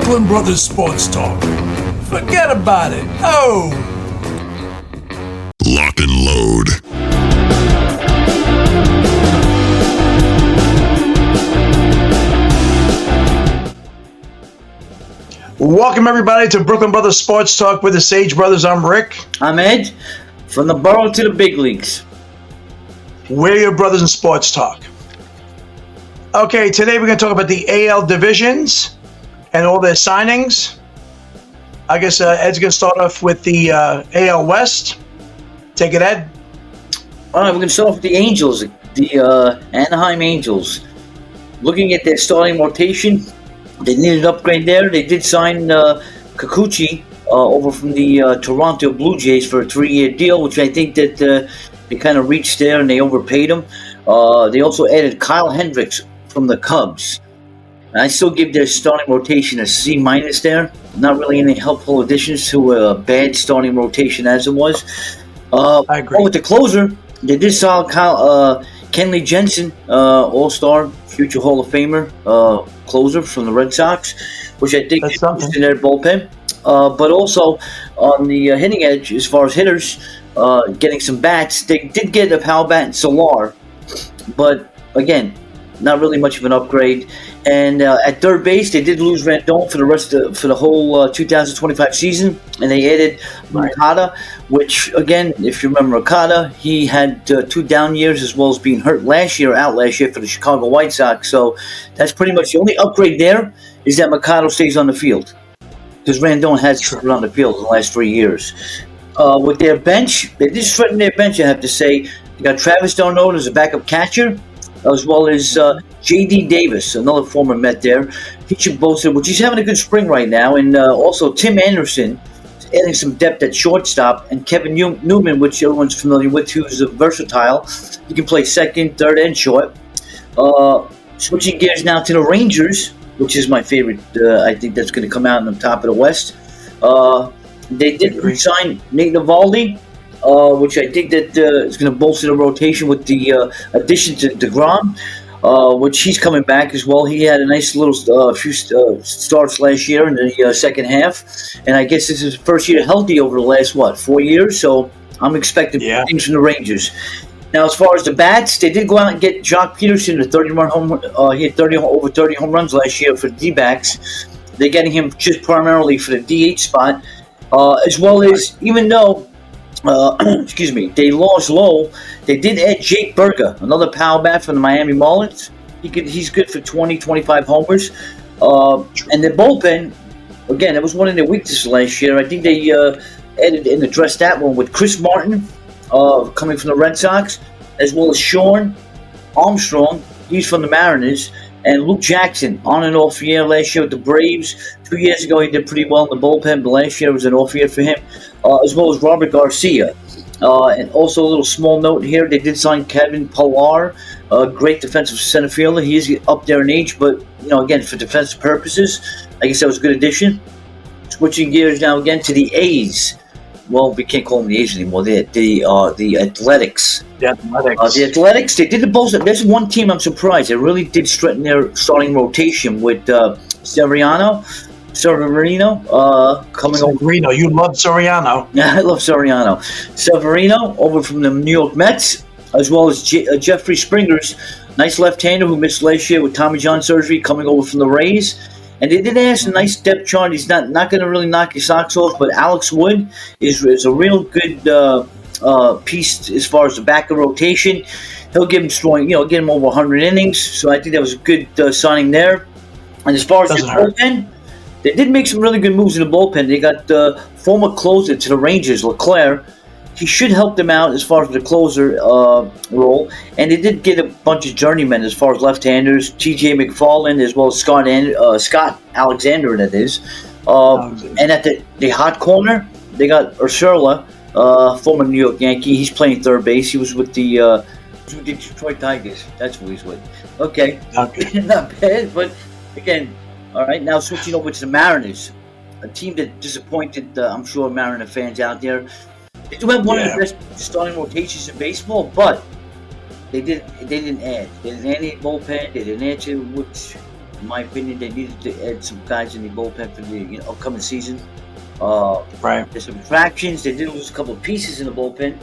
Brooklyn Brothers Sports Talk. Forget about it. Oh! Lock and load. Welcome, everybody, to Brooklyn Brothers Sports Talk with the Sage Brothers. I'm Rick. I'm Ed. From the borough to the big leagues. We're your brothers in sports talk. Okay, today we're going to talk about the AL divisions and all their signings. I guess Ed's going to start off with the AL West. Take it, Ed. All right, we're going to start off with the Angels, the Anaheim Angels. Looking at their starting rotation, they needed an upgrade there. They did sign Kikuchi over from the Toronto Blue Jays for a 3-year deal, which I think that they kind of reached there and they overpaid him. They also added Kyle Hendricks from the Cubs. And I still give their starting rotation a C- there. Not really any helpful additions to a bad starting rotation as it was. I agree. With the closer, they did sign Kenley Jensen, All-Star, future Hall of Famer, closer from the Red Sox, which I think is in their bullpen. But also on the hitting edge, as far as hitters, getting some bats, they did get a power bat in Solar, but again, not really much of an upgrade. And at third base, they did lose Rendon for the whole 2025 season, and they added Okada, which again, if you remember Okada, he had 2 down years as well as being hurt out last year for the Chicago White Sox. So that's pretty much the only upgrade there is that Mikado stays on the field, because Rendon has been on the field in the last 3 years. With their bench, they did strengthen their bench, I have to say. They got Travis d'Arnaud as a backup catcher, as well as J.D. Davis, another former Met there. Teacher Bosa, which he's having a good spring right now. And also Tim Anderson, adding some depth at shortstop. And Kevin Newman, which everyone's familiar with, who's versatile. He can play second, third, and short. Switching gears now to the Rangers, which is my favorite. I think that's going to come out on the top of the West. They did re-sign Nate Eovaldi, which I think that is going to bolster the rotation with the addition to DeGrom, which he's coming back as well. He had a nice little few starts last year in the second half, and I guess this is his first year healthy over the last, 4 years? So I'm expecting things from the Rangers. Now, as far as the bats, they did go out and get Jock Peterson, a 30-run home. He had over 30 home runs last year for the D-backs. They're getting him just primarily for the DH spot, as well as, even though they lost Lowe, they did add Jake Burger, another power bat from the Miami Marlins. He's good for 20, 25 homers. And the bullpen, again, that was one of their weaknesses last year. I think they added and addressed that one with Chris Martin, coming from the Red Sox, as well as Sean Armstrong, he's from the Mariners, and Luke Jackson, on and off year last year with the Braves. 2 years ago, he did pretty well in the bullpen, but last year was an off year for him, as well as Robert Garcia. And also a little small note here, they did sign Kevin Pillar, a great defensive center fielder. He is up there in age, but, again, for defensive purposes, I guess that was a good addition. Switching gears now again to the A's. Well, we can't call them the A's anymore. The Athletics. The Athletics, they did the Bulls. There's one team I'm surprised. They really did strengthen their starting rotation with Severino coming over. Severino, you love Soriano. Yeah, I love Soriano. Severino over from the New York Mets, as well as Jeffrey Springers, nice left-hander who missed last year with Tommy John surgery, coming over from the Rays. And they did add some nice depth chart. He's not going to really knock your socks off, but Alex Wood is a real good piece as far as the back of rotation. He'll give him get him over 100 innings. So I think that was a good signing there. And as far as the bullpen, they did make some really good moves in the bullpen. They got the former closer to the Rangers, LeClaire. He should help them out as far as the closer role. And they did get a bunch of journeymen as far as left-handers, T.J. McFarland, as well as Scott Alexander, that is. And at the hot corner, they got Urshela, former New York Yankee. He's playing third base. He was with the Detroit Tigers. That's who he's with. Okay. Not bad, but again, all right. Now switching over to the Mariners, a team that disappointed, I'm sure, Mariner fans out there. They do have one of the best starting rotations in baseball, but they didn't add. They didn't add any bullpen. They didn't add to, which In my opinion, they needed to add some guys in the bullpen for the upcoming season. Right. There's some fractions. They did lose a couple of pieces in the bullpen.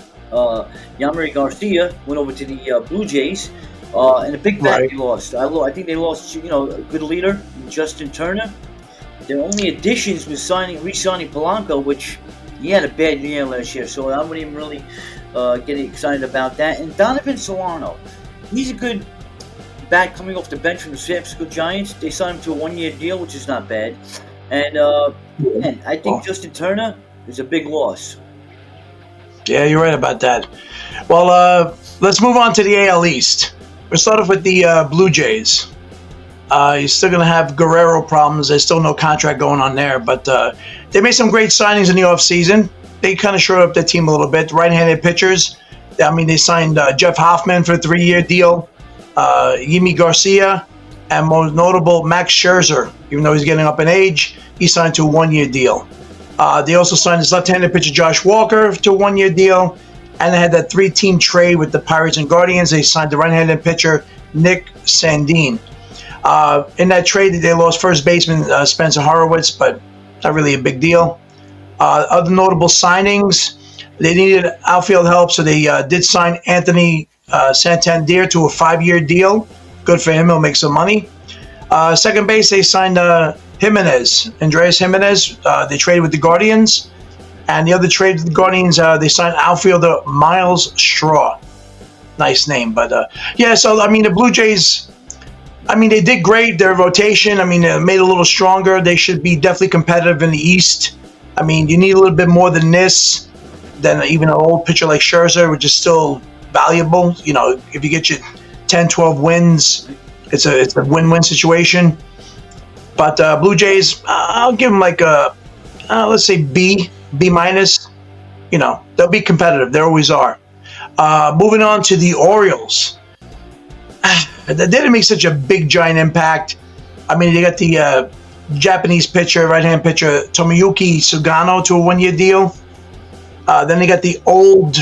Yamari Garcia went over to the Blue Jays, and a big bat Right. they lost. I think they lost, a good leader, Justin Turner. Their only additions was re-signing Polanco, which he had a bad year last year, so I wouldn't even really get excited about that. And Donovan Solano, he's a good bat coming off the bench from the San Francisco Giants. They signed him to a one-year deal, which is not bad. And I think Justin Turner is a big loss. Yeah, you're right about that. Well, let's move on to the AL East. We'll start off with the Blue Jays. You're still going to have Guerrero problems. There's still no contract going on there, but they made some great signings in the offseason. They kind of shored up their team a little bit. Right-handed pitchers. I mean, they signed Jeff Hoffman for a 3-year deal, Yimi Garcia, and most notable, Max Scherzer. Even though he's getting up in age, he signed to a 1-year deal. They also signed his left-handed pitcher Josh Walker to a 1-year deal, and they had that 3-team trade with the Pirates and Guardians. They signed the right-handed pitcher Nick Sandin. In that trade, they lost first baseman Spencer Horowitz, but not really a big deal. Other notable signings, they needed outfield help, so they did sign Anthony Santander to a 5-year deal. Good for him. He'll make some money. Second base, they signed Andreas Jimenez. They traded with the Guardians. And the other trade with the Guardians, they signed outfielder Miles Straw. Nice name. But, so, I mean, the Blue Jays, I mean, they did great. Their rotation, I mean, they made it a little stronger. They should be definitely competitive in the East. I mean, you need a little bit more than this, than even an old pitcher like Scherzer, which is still valuable. If you get your 10, 12 wins, it's a win-win situation. But Blue Jays, I'll give them like a, let's say B minus. They'll be competitive. They always are. Moving on to the Orioles. They didn't make such a big, giant impact. I mean, they got the Japanese pitcher, right-hand pitcher, Tomoyuki Sugano to a 1-year deal. Then they got the old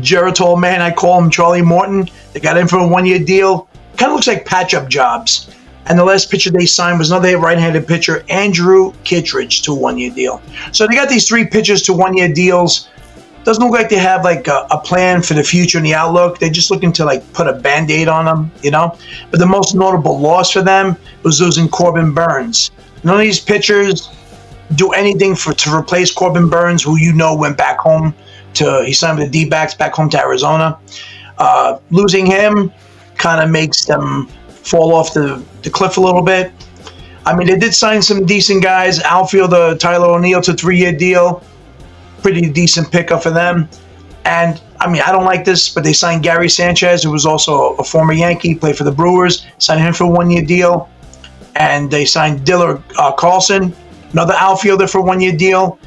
Geritol man, I call him Charlie Morton. They got him for a 1-year deal. Kind of looks like patch-up jobs. And the last pitcher they signed was another right-handed pitcher, Andrew Kittredge, to a 1-year deal. So they got these 3 pitchers to 1-year deals. Doesn't look like they have like a plan for the future and the outlook. They're just looking to like put a Band-Aid on them, But the most notable loss for them was losing Corbin Burns. None of these pitchers do anything to replace Corbin Burns, who went back home he signed with the D-backs back home to Arizona. Losing him kind of makes them fall off the cliff a little bit. I mean, they did sign some decent guys. Outfielder Tyler O'Neill to a 3-year deal. Pretty decent pickup for them. And, I mean, I don't like this, but they signed Gary Sanchez, who was also a former Yankee, played for the Brewers, signed him for a 1-year deal. And they signed Diller Carlson, another outfielder for a 1-year deal.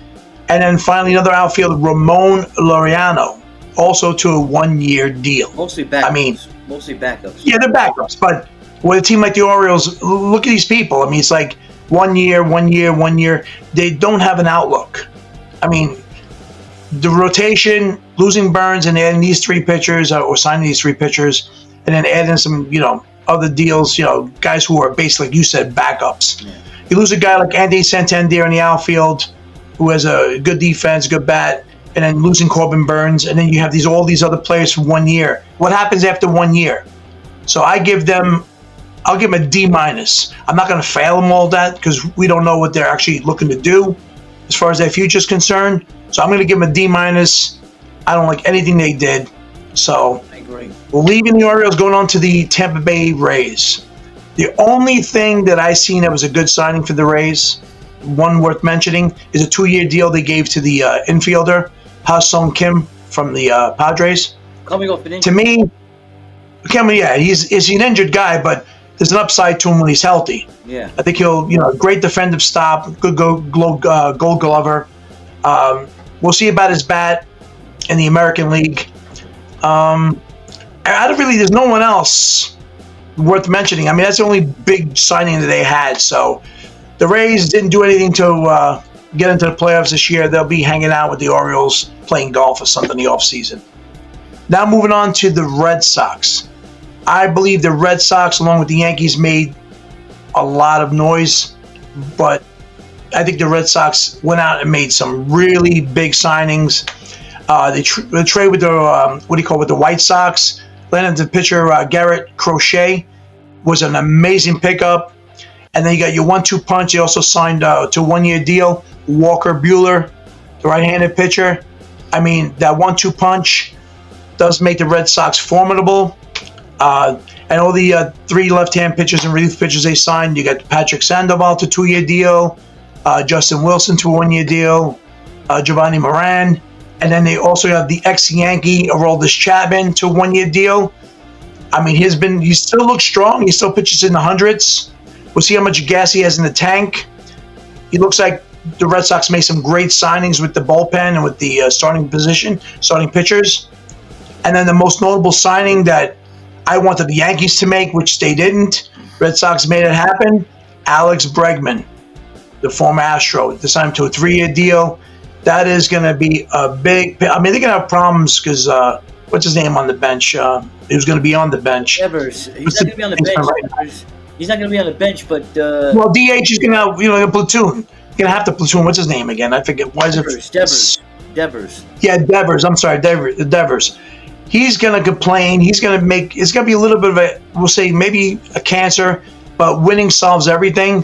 And then finally another outfielder, Ramon Laureano, also to a 1-year deal. Mostly backups. Yeah, they're backups. But with a team like the Orioles, look at these people. I mean, it's like 1 year, 1 year, 1 year. They don't have an outlook. I mean, the rotation, losing Burns and adding these 3 pitchers, or signing these 3 pitchers, and then adding some, other deals, guys who are basically, like you said, backups. Yeah. You lose a guy like Andy Santander in the outfield, who has a good defense, good bat, and then losing Corbin Burns, and then you have all these other players for 1 year. What happens after 1 year? So I'll give them a D minus. I'm not going to fail them all that because we don't know what they're actually looking to do as far as their future is concerned. So I'm going to give them a D minus. I don't like anything they did. So I agree. We're leaving the Orioles, going on to the Tampa Bay Rays. The only thing that I seen that was a good signing for the Rays, one worth mentioning, is a 2-year deal they gave to the infielder, Ha-Sung Kim from the Padres. Coming off an injury. To me, he's an injured guy, but there's an upside to him when he's healthy. Yeah. I think he'll, great defensive stop, good gold glover. We'll see about his bat in the American League. There's no one else worth mentioning. I mean, that's the only big signing that they had. So the Rays didn't do anything to get into the playoffs this year. They'll be hanging out with the Orioles, playing golf or something in the offseason. Now moving on to the Red Sox. I believe the Red Sox, along with the Yankees, made a lot of noise, but I think the Red Sox went out and made some really big signings. They trade with the with the White Sox. Landed the pitcher Garrett Crochet was an amazing pickup. And then you got your 1-2 punch. They also signed to a 1-year deal Walker Buehler, the right-handed pitcher. I mean, that 1-2 punch does make the Red Sox formidable. And all the 3 left-hand pitchers and relief pitchers they signed. You got Patrick Sandoval to a 2-year deal, Justin Wilson to a 1-year deal, Giovanni Moran. And then they also have the ex-Yankee Aroldis Chapman to a 1-year deal. I mean, he still looks strong. He still pitches in the hundreds. We'll see how much gas he has in the tank. He looks like the Red Sox made some great signings with the bullpen and with the starting pitchers. And then the most notable signing that I wanted the Yankees to make, which they didn't, Red Sox made it happen, Alex Bregman, the former Astro. They signed him to a 3-year deal. That is going to be a big... I mean, they're going to have problems because... what's his name on the bench? He was going to be on the bench. Devers. He's not going to be on the bench. Right, he's not going to be on the bench, but... well, DH is going to have, a platoon. You're going to have to platoon. What's his name again? I forget. Why is it? Devers. Yeah, Devers. I'm sorry, Devers. He's going to complain. He's going to make... It's going to be a little bit of a... We'll say maybe a cancer, but winning solves everything.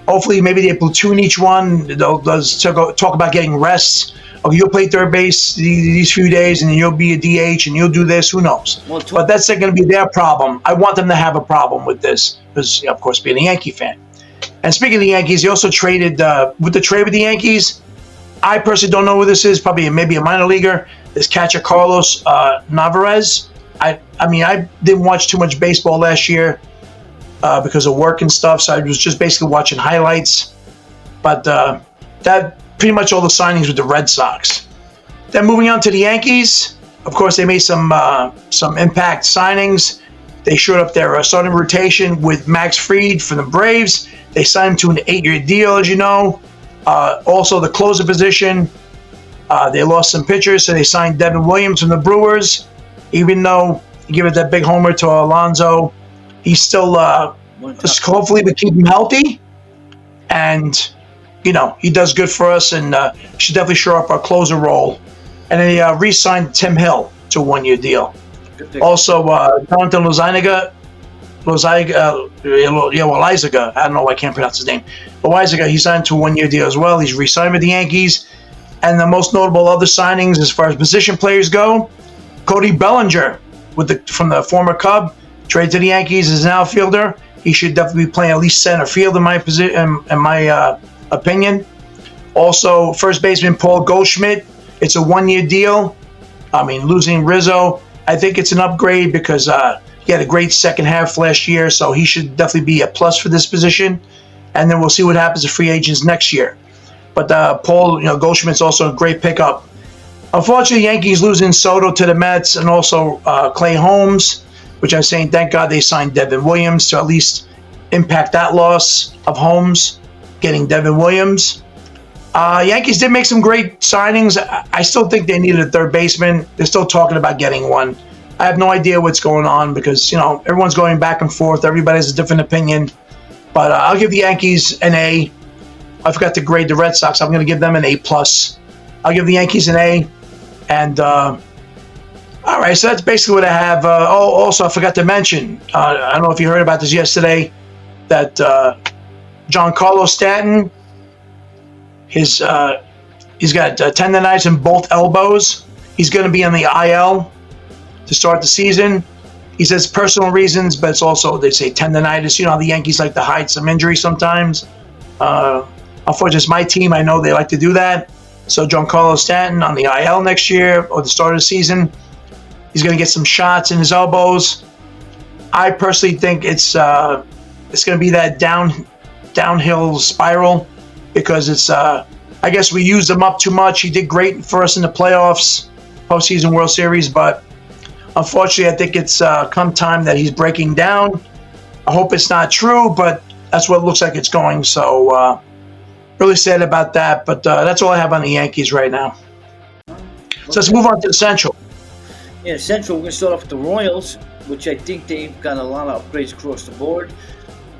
Hopefully, maybe they platoon each one. They'll talk about getting rests. Okay, you'll play third base these few days, and then you'll be a DH, and you'll do this. Who knows? Well, but that's not going to be their problem. I want them to have a problem with this because, of course, being a Yankee fan. And speaking of the Yankees, they also traded with the trade with the Yankees. I personally don't know who this is. Probably maybe a minor leaguer. This catcher Carlos Navarez. I mean, I didn't watch too much baseball last year because of work and stuff, so I was just basically watching highlights. But that pretty much all the signings with the Red Sox. Then moving on to the Yankees, of course, they made some impact signings. They shored up their starting rotation with Max Fried from the Braves. They signed him to an 8-year deal, as you know. Also, the closer position, they lost some pitchers, so they signed Devin Williams from the Brewers. Even though he gave it that big homer to Alonso, he's still just hopefully we keep him healthy. And he does good for us, and should definitely shore up our closer role. And then he re-signed Tim Hill to a 1-year deal. Also, Jonathan Loizaga. I don't know why I can't pronounce his name. But Loizaga, he signed to a 1-year deal as well. He's re-signed with the Yankees. And the most notable other signings as far as position players go, Cody Bellinger from the former Cub, traded to the Yankees as an outfielder. He should definitely be playing at least center field in my opinion. Also, first baseman Paul Goldschmidt. It's a 1-year deal. I mean, losing Rizzo, I think it's an upgrade because he had a great second half last year, so he should definitely be a plus for this position. And then we'll see what happens to free agents next year. But Paul, Goldschmidt's also a great pickup. Unfortunately, the Yankees losing Soto to the Mets and also Clay Holmes, which I'm saying, thank God they signed Devin Williams to at least impact that loss of Holmes, getting Devin Williams. Yankees did make some great signings. I still think they needed a third baseman. They're still talking about getting one. I have no idea what's going on because, everyone's going back and forth. Everybody has a different opinion. But I'll give the Yankees an A. I forgot to grade the Red Sox. I'm going to give them an A+. I'll give the Yankees an A. And, all right, so that's basically what I have. Also, I forgot to mention, I don't know if you heard about this yesterday, that Giancarlo Stanton, he's got tendonitis in both elbows. He's going to be on the IL to start the season. He says personal reasons, but it's also, they say, tendonitis. You know how the Yankees like to hide some injury sometimes. Unfortunately, it's my team. I know they like to do that. So Giancarlo Stanton on the IL next year or the start of the season. He's going to get some shots in his elbows. I personally think it's going to be that downhill spiral because it's I guess we used him up too much. He did great for us in the playoffs, postseason World Series, but unfortunately, I think it's come time that he's breaking down. I hope it's not true, but that's what it looks like it's going. So really sad about that, but that's all I have on the Yankees right now. So let's move on to the Central. Yeah, Central, we're going to start off with the Royals, which I think they've got a lot of upgrades across the board.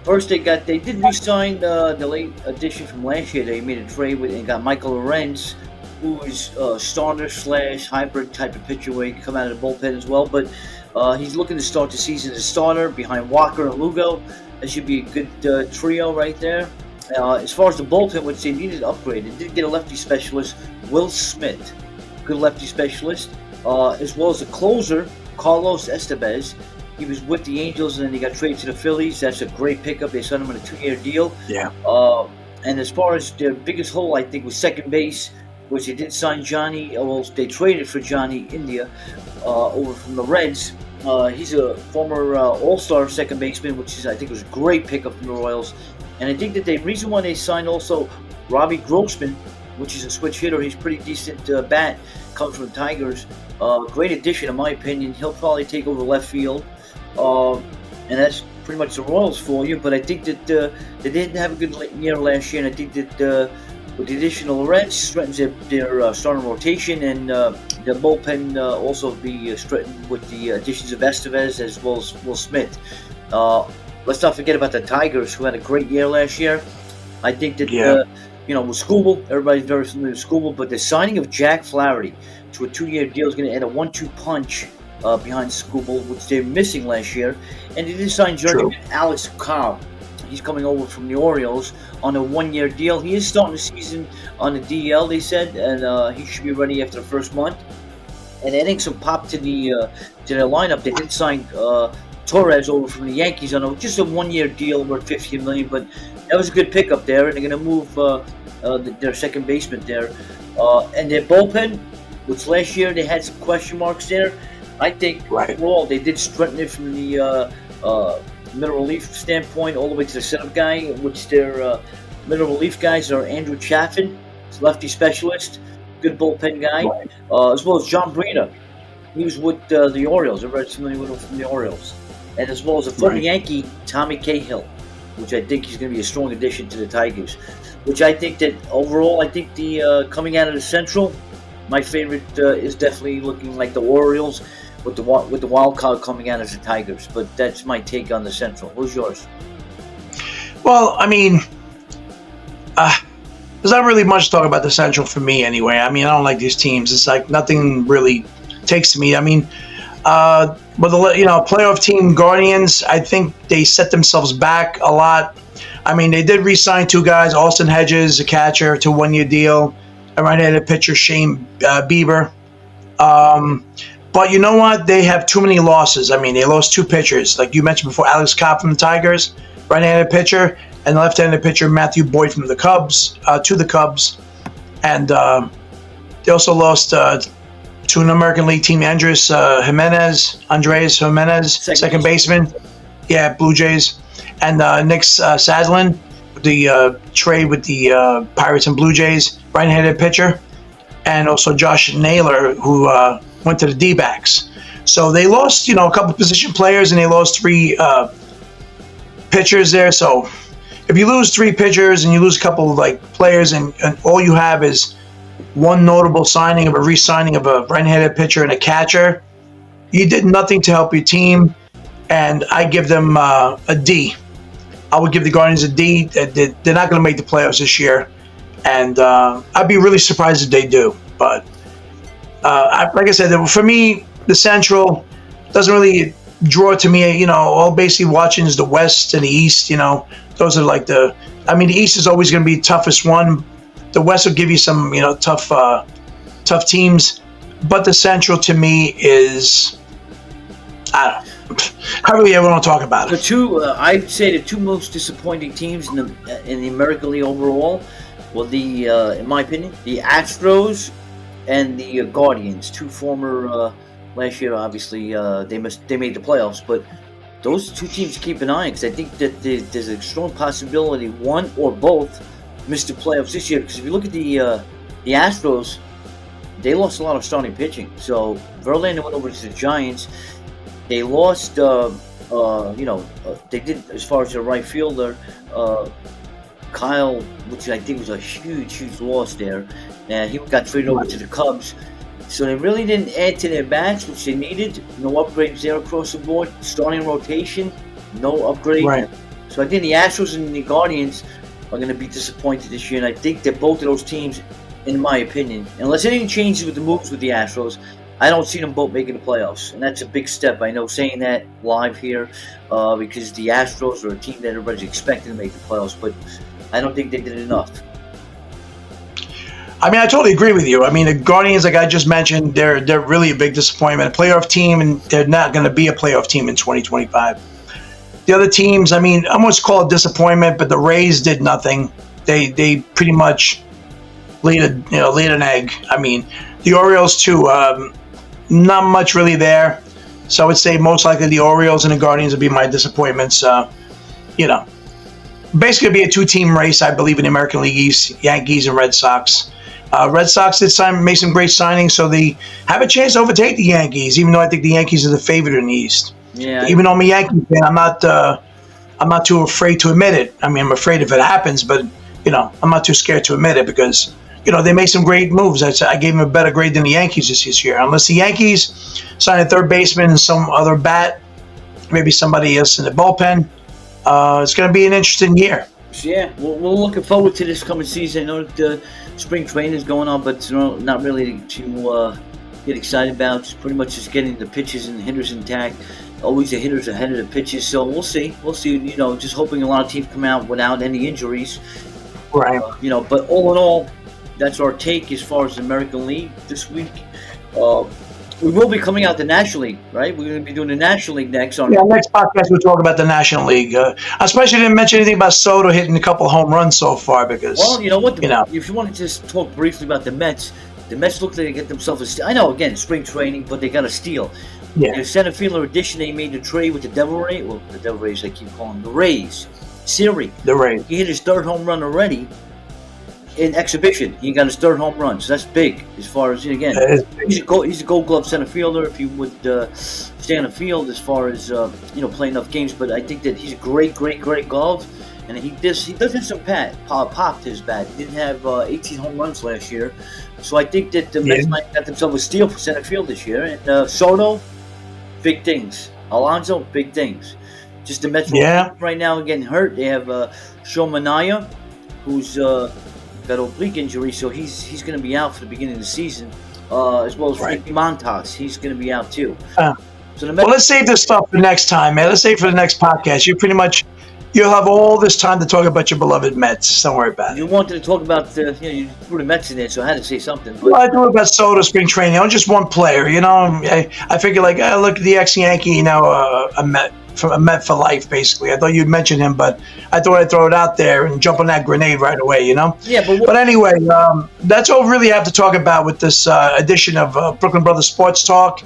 First, they did re-sign the late addition from last year. They made a trade with and got Michael Lorenz, who is starter slash hybrid type of pitcher where he can come out of the bullpen as well. But he's looking to start the season as a starter behind Walker and Lugo. That should be a good trio right there. As far as the bullpen, which they needed to upgrade, they did get a lefty specialist, Will Smith, good lefty specialist, as well as a closer, Carlos Estevez. He was with the Angels and then he got traded to the Phillies. That's a great pickup. They signed him on a 2-year deal. Yeah. And as far as their biggest hole, I think, was second base, which they did sign Johnny. Well, they traded for Johnny India over from the Reds. He's a former All-Star second baseman, which is, I think, was a great pickup from the Royals. And I think that the reason why they signed also Robbie Grossman, which is a switch hitter, he's pretty decent bat, comes from the Tigers. Great addition, in my opinion. He'll probably take over left field. And that's pretty much the Royals for you. But I think that they didn't have a good year last year, and I think that with the addition of Lorenz, strengthens their starting rotation, and the bullpen also be strengthened with the additions of Estevez as well as Will Smith. Let's not forget about the Tigers, who had a great year last year. I think that with Skubal, everybody's very familiar with Skubal, but the signing of Jack Flaherty to a 2-year deal is going to add a 1-2 punch behind Skubal, which they were missing last year. And they did sign journeyman Alex Cobb. He's coming over from the Orioles on a 1-year deal. He is starting the season on the DL, they said, and he should be ready after the first month. And adding some pop to their lineup, they did sign Torres over from the Yankees on just a 1-year deal worth $15 million, but that was a good pickup there. And they're going to move their second baseman there, and their bullpen, which last year they had some question marks there. I think overall they did strengthen it from the middle relief standpoint all the way to the setup guy, which their middle relief guys are Andrew Chaffin, lefty specialist, good bullpen guy, as well as John Breida. He was with the Orioles. Everybody's familiar with him from the Orioles. And as well as a former Yankee, Tommy Cahill, which I think he's going to be a strong addition to the Tigers. Which I think that overall, I think the coming out of the Central, my favorite is definitely looking like the Orioles, with the wild card coming out as the Tigers. But that's my take on the Central. Who's yours? Well, I mean, there's not really much to talk about the Central for me anyway. I mean, I don't like these teams. It's like nothing really takes to me. I mean, but the playoff team Guardians, I think they set themselves back a lot. I mean, they did re-sign 2 guys, Austin Hedges, a catcher, to a 1-year deal, and right-handed pitcher Shane Bieber. But you know what? They have too many losses. I mean, they lost 2 pitchers. Like you mentioned before, Alex Cobb from the Tigers, right-handed pitcher, and left-handed pitcher Matthew Boyd from the Cubs, to the Cubs. And they also lost to an American League team, Andres Jimenez, second baseman. Yeah, Blue Jays. And Nick Sadlin, the trade with the Pirates and Blue Jays, right-handed pitcher. And also Josh Naylor, who went to the D-backs. So they lost, a couple position players, and they lost 3 pitchers there. So if you lose 3 pitchers and you lose a couple of players, and all you have is one notable signing of a re-signing of a right-handed pitcher and a catcher, you did nothing to help your team. And I give them a D. I would give the Guardians a D. They're not going to make the playoffs this year. And I'd be really surprised if they do. But like I said, for me, the Central doesn't really draw to me. All basically watching is the West and the East. Those are the East is always going to be the toughest one. The West will give you some, tough teams. But the Central, to me, is, I don't know. I really ever want to talk about it. I'd say the 2 most disappointing teams in the American League overall, in my opinion, the Astros and the Guardians. 2 former last year, obviously, they made the playoffs, but those 2 teams to keep an eye on, because I think that there's a strong possibility one or both miss the playoffs this year. Because if you look at the Astros, they lost a lot of starting pitching. So Verlander went over to the Giants. They lost, they did as far as their right fielder, Kyle, which I think was a huge loss there. And he got traded over to the Cubs. So they really didn't add to their bats, which they needed. No upgrades there across the board. Starting rotation, no upgrade. Right. So So I think the Astros and the Guardians are going to be disappointed this year, and I think that both of those teams, in my opinion, unless anything changes with the moves with the Astros, I don't see them both making the playoffs, and that's a big step. I know saying that live here because the Astros are a team that everybody's expecting to make the playoffs, but I don't think they did enough. I mean, I totally agree with you. I mean, the Guardians, like I just mentioned, they're really a big disappointment. A playoff team, and they're not going to be a playoff team in 2025. The other teams, I mean, I almost call it disappointment, but the Rays did nothing. They pretty much laid an egg. I mean, the Orioles too. Not much really there. So I would say most likely the Orioles and the Guardians would be my disappointments. Basically it'd be a two-team race, I believe, in the American League East, Yankees and Red Sox. Red Sox make some great signings, so they have a chance to overtake the Yankees, even though I think the Yankees are the favorite in the East. Yeah. Even though I'm a Yankee fan, I'm not too afraid to admit it. I mean, I'm afraid if it happens, but I'm not too scared to admit it because they made some great moves. I gave them a better grade than the Yankees this year. Unless the Yankees sign a third baseman and some other bat, maybe somebody else in the bullpen, it's going to be an interesting year. Yeah, we're looking forward to this coming season. I know that the spring training is going on, but not really to get excited about. It's pretty much just getting the pitches and the hitters intact. Always the hitters ahead of the pitches, so we'll see. Just hoping a lot of teams come out without any injuries. Right. But all in all, that's our take as far as the American League this week. We will be coming out the National League, right? We're going to be doing the National League next. Next podcast we'll talk about the National League. I especially didn't mention anything about Soto hitting a couple home runs so far because... Well, you know what? If you want to just talk briefly about the Mets look like they get themselves a steal. I know, again, spring training, but they got a steal. Yeah. The center fielder addition, they made the trade with the Devil Rays. Well, the Devil Rays, I keep calling them the Rays. Siri. The Rays. He hit his third home run already in exhibition. He got his third home run, so that's big as far as, again, he's a gold glove center fielder if you would stay on the field as far as, play enough games. But I think that he's a great glove, and he does have some pop to his bat. He didn't have 18 home runs last year, so I think that the Mets might got themselves a steal for center field this year. And Soto, big things. Alonso, big things. Just the Mets right now getting hurt. They have Sean Manaea, who's got oblique injury, so he's going to be out for the beginning of the season, as well as Frankie Montas. He's going to be out too. So the Mets, let's save this stuff for next time, man. Let's save it for the next podcast. You'll have all this time to talk about your beloved Mets. Don't worry about it. You wanted to talk about you threw the Mets in there, so I had to say something. But... Well, I threw about Soto spring training. I'm just one player, I figure look at the ex-Yankee, a Met for life, basically. I thought you'd mention him, but I thought I'd throw it out there and jump on that grenade right away, Yeah, but anyway, that's all we really have to talk about with this edition of Brooklyn Brothers Sports Talk.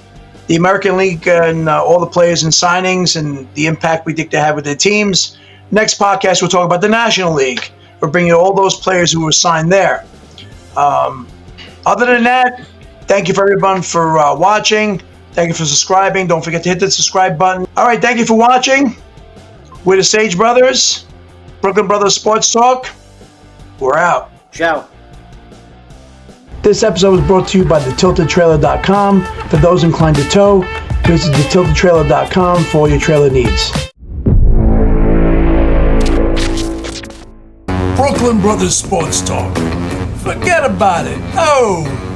The American League and all the players and signings and the impact we think they have with their teams. Next podcast, we'll talk about the National League. We'll bring you all those players who were signed there. Other than that, thank you for everyone for watching. Thank you for subscribing. Don't forget to hit the subscribe button. All right, thank you for watching. We're the Sage Brothers, Brooklyn Brothers Sports Talk. We're out. Ciao. This episode was brought to you by thetiltedtrailer.com. For those inclined to tow, visit thetiltedtrailer.com for all your trailer needs. Brooklyn Brothers Sports Talk. Forget about it. Oh!